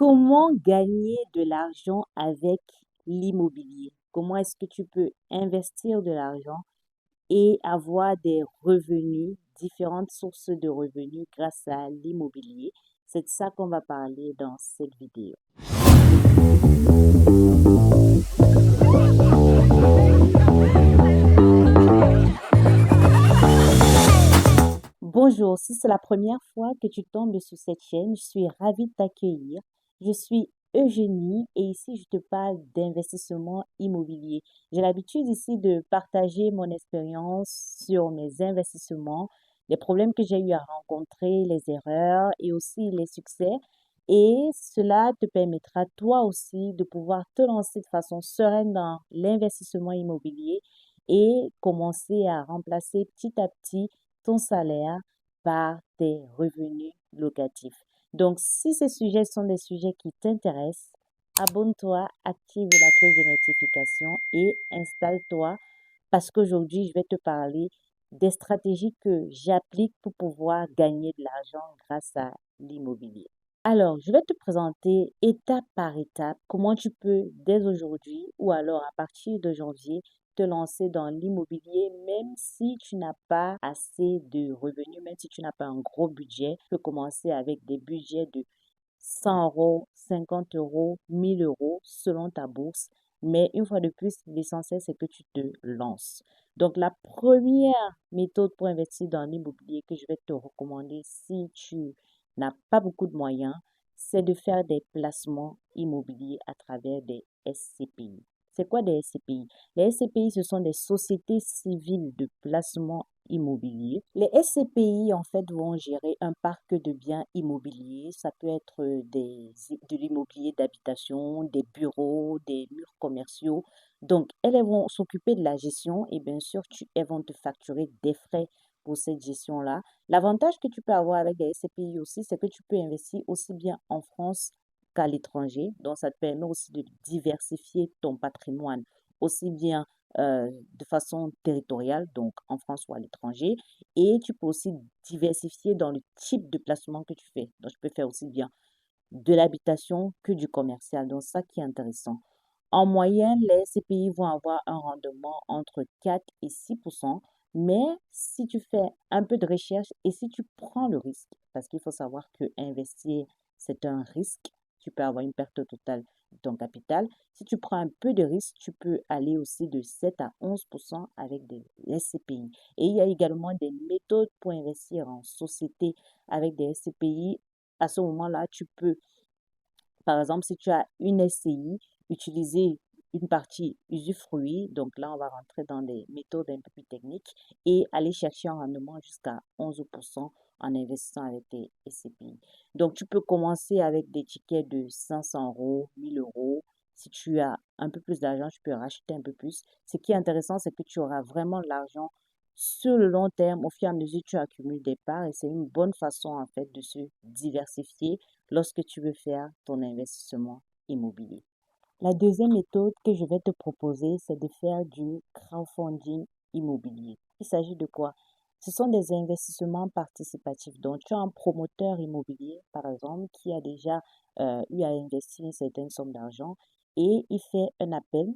Comment gagner de l'argent avec l'immobilier? Comment est-ce que tu peux investir de l'argent et avoir des revenus, différentes sources de revenus grâce à l'immobilier? C'est de ça qu'on va parler dans cette vidéo. Bonjour, si c'est la première fois que tu tombes sur cette chaîne, je suis ravie de t'accueillir. Je suis Eugénie et ici je te parle d'investissement immobilier. J'ai l'habitude ici de partager mon expérience sur mes investissements, les problèmes que j'ai eu à rencontrer, les erreurs et aussi les succès. Et cela te permettra toi aussi de pouvoir te lancer de façon sereine dans l'investissement immobilier et commencer à remplacer petit à petit ton salaire par tes revenus locatifs. Donc, si ces sujets sont des sujets qui t'intéressent, abonne-toi, active la cloche de notification et installe-toi parce qu'aujourd'hui, je vais te parler des stratégies que j'applique pour pouvoir gagner de l'argent grâce à l'immobilier. Alors, je vais te présenter étape par étape comment tu peux, dès aujourd'hui ou alors à partir de janvier, te lancer dans l'immobilier, même si tu n'as pas assez de revenus, même si tu n'as pas un gros budget. Tu peux commencer avec des budgets de 100 euros, 50 euros, 1000 euros selon ta bourse. Mais une fois de plus, l'essentiel, c'est que tu te lances. Donc, la première méthode pour investir dans l'immobilier que je vais te recommander si tu n'as pas beaucoup de moyens, c'est de faire des placements immobiliers à travers des SCPI. C'est quoi des SCPI? Les SCPI, ce sont des sociétés civiles de placement immobilier. Les SCPI, en fait, vont gérer un parc de biens immobiliers. Ça peut être de l'immobilier d'habitation, des bureaux, des murs commerciaux. Donc, elles vont s'occuper de la gestion et bien sûr, elles vont te facturer des frais pour cette gestion-là. L'avantage que tu peux avoir avec les SCPI aussi, c'est que tu peux investir aussi bien en France qu'à l'étranger. Donc, ça te permet aussi de diversifier ton patrimoine, aussi bien de façon territoriale, donc en France ou à l'étranger. Et tu peux aussi diversifier dans le type de placement que tu fais. Donc, je peux faire aussi bien de l'habitation que du commercial. Donc, ça qui est intéressant. En moyenne, les CPI vont avoir un rendement entre 4 et 6%. Mais si tu fais un peu de recherche et si tu prends le risque, parce qu'il faut savoir que investir, c'est un risque, tu peux avoir une perte totale de ton capital. Si tu prends un peu de risque, tu peux aller aussi de 7 à 11% avec des SCPI. Et il y a également des méthodes pour investir en société avec des SCPI. À ce moment-là, tu peux par exemple, si tu as une SCI, utiliser une partie usufruit, donc là, on va rentrer dans des méthodes un peu plus techniques et aller chercher un rendement jusqu'à 11% en investissant avec tes SCPI. Donc, tu peux commencer avec des tickets de 500 euros, 1000 euros. Si tu as un peu plus d'argent, tu peux racheter un peu plus. Ce qui est intéressant, c'est que tu auras vraiment de l'argent sur le long terme. Au fur et à mesure, tu accumules des parts et c'est une bonne façon, en fait, de se diversifier lorsque tu veux faire ton investissement immobilier. La deuxième méthode que je vais te proposer, c'est de faire du crowdfunding immobilier. Il s'agit de quoi? Ce sont des investissements participatifs. Donc, tu as un promoteur immobilier, par exemple, qui a déjà eu à investir une certaine somme d'argent et il fait un appel,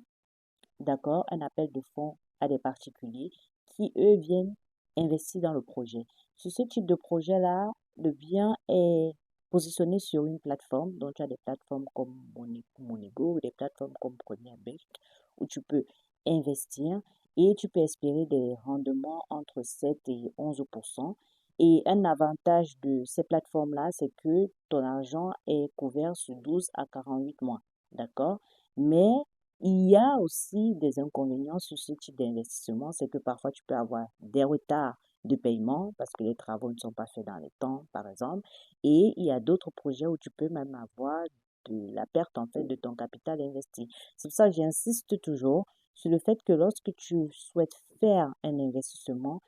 d'accord, un appel de fonds à des particuliers qui, eux, viennent investir dans le projet. Sur ce type de projet-là, le bien est positionné sur une plateforme. Donc, tu as des plateformes comme Monego ou des plateformes comme Première Bank où tu peux investir et tu peux espérer des rendements entre 7 et 11%. Et un avantage de ces plateformes-là, c'est que ton argent est couvert sur 12 à 48 mois. D'accord? Mais il y a aussi des inconvénients sur ce type d'investissement, c'est que parfois tu peux avoir des retards de paiement parce que les travaux ne sont pas faits dans les temps, par exemple. Et il y a d'autres projets où tu peux même avoir de la perte en fait de ton capital investi. C'est pour ça que j'insiste toujours sur le fait que lorsque tu souhaites faire un investissement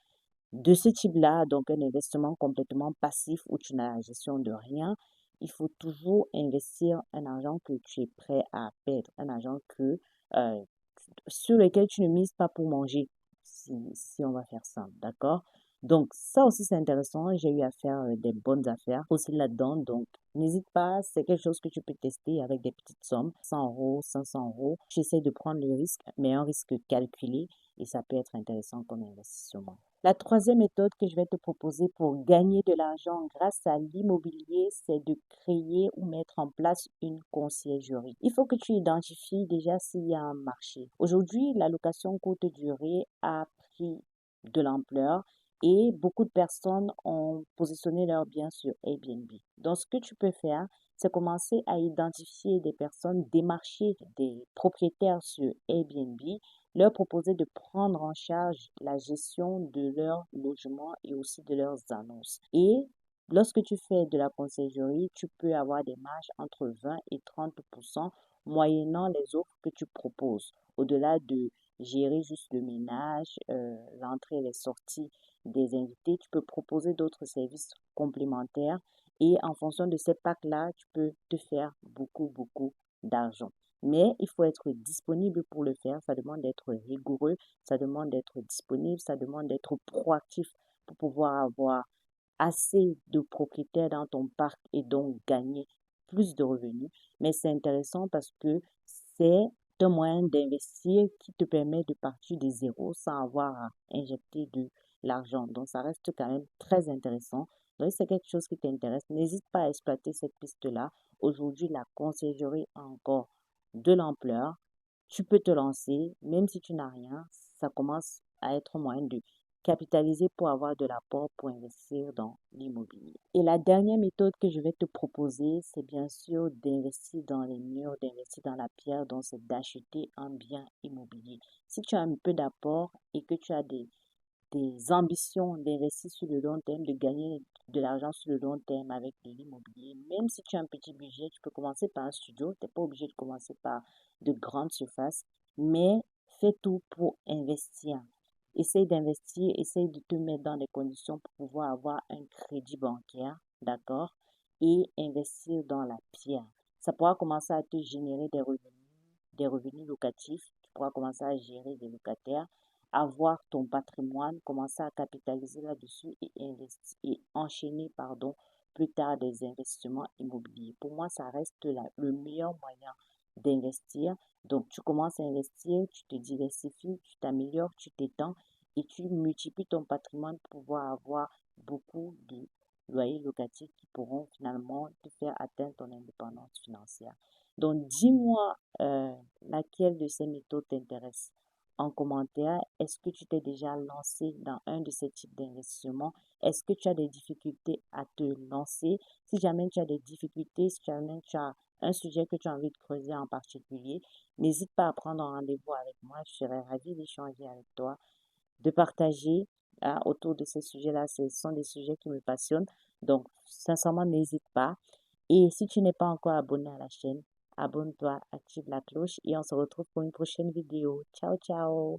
de ce type-là, donc un investissement complètement passif où tu n'as la gestion de rien, il faut toujours investir un argent que tu es prêt à perdre, un argent euh, sur lequel tu ne mises pas pour manger, si on va faire ça, d'accord? Donc, ça aussi, c'est intéressant. J'ai eu à faire des bonnes affaires aussi là-dedans. Donc, n'hésite pas, c'est quelque chose que tu peux tester avec des petites sommes, 100 euros, 500 euros. J'essaie de prendre le risque, mais un risque calculé et ça peut être intéressant comme investissement. La troisième méthode que je vais te proposer pour gagner de l'argent grâce à l'immobilier, c'est de créer ou mettre en place une conciergerie. Il faut que tu identifies déjà s'il y a un marché. Aujourd'hui, la location courte durée a pris de l'ampleur et beaucoup de personnes ont positionné leurs biens sur Airbnb. Donc, ce que tu peux faire, c'est commencer à identifier des personnes, démarcher des propriétaires sur Airbnb, leur proposer de prendre en charge la gestion de leur logement et aussi de leurs annonces. Et lorsque tu fais de la conciergerie, tu peux avoir des marges entre 20 et 30% moyennant les offres que tu proposes. Au-delà de gérer juste le ménage, l'entrée et les sorties des invités, tu peux proposer d'autres services complémentaires et en fonction de ces packs-là, tu peux te faire beaucoup d'argent. Mais il faut être disponible pour le faire. Ça demande d'être rigoureux, ça demande d'être disponible, ça demande d'être proactif pour pouvoir avoir assez de propriétaires dans ton parc et donc gagner plus de revenus. Mais c'est intéressant parce que c'est un moyen d'investir qui te permet de partir de zéro sans avoir à injecter de l'argent. Donc, ça reste quand même très intéressant. Donc, si c'est quelque chose qui t'intéresse, n'hésite pas à exploiter cette piste-là. Aujourd'hui, la conciergerie a encore de l'ampleur. Tu peux te lancer, même si tu n'as rien, ça commence à être un moyen de capitaliser pour avoir de l'apport pour investir dans l'immobilier. Et la dernière méthode que je vais te proposer, c'est bien sûr d'investir dans les murs, d'investir dans la pierre, donc c'est d'acheter un bien immobilier. Si tu as un peu d'apport et que tu as des ambitions d'investir sur le long terme, de gagner de l'argent sur le long terme avec de l'immobilier, même si tu as un petit budget, tu peux commencer par un studio, tu n'es pas obligé de commencer par de grandes surfaces, mais fais tout pour investir. Essaye d'investir, essaye de te mettre dans des conditions pour pouvoir avoir un crédit bancaire, d'accord, et investir dans la pierre. Ça pourra commencer à te générer des revenus locatifs, tu pourras commencer à gérer des locataires, avoir ton patrimoine, commencer à capitaliser là-dessus et investir et enchaîner, pardon, plus tard des investissements immobiliers. Pour moi, ça reste le meilleur moyen d'investir. Donc, tu commences à investir, tu te diversifies, tu t'améliores, tu t'étends et tu multiplies ton patrimoine pour pouvoir avoir beaucoup de loyers locatifs qui pourront finalement te faire atteindre ton indépendance financière. Donc, dis-moi laquelle de ces méthodes t'intéresse en commentaire. Est-ce que tu t'es déjà lancé dans un de ces types d'investissements? Est-ce que tu as des difficultés à te lancer? Si jamais tu as des difficultés, si jamais tu as un sujet que tu as envie de creuser en particulier, n'hésite pas à prendre un rendez-vous avec moi. Je serai ravie d'échanger avec toi, de partager autour de ces sujets-là. Ce sont des sujets qui me passionnent. Donc, sincèrement, n'hésite pas. Et si tu n'es pas encore abonné à la chaîne, abonne-toi, active la cloche et on se retrouve pour une prochaine vidéo. Ciao, ciao!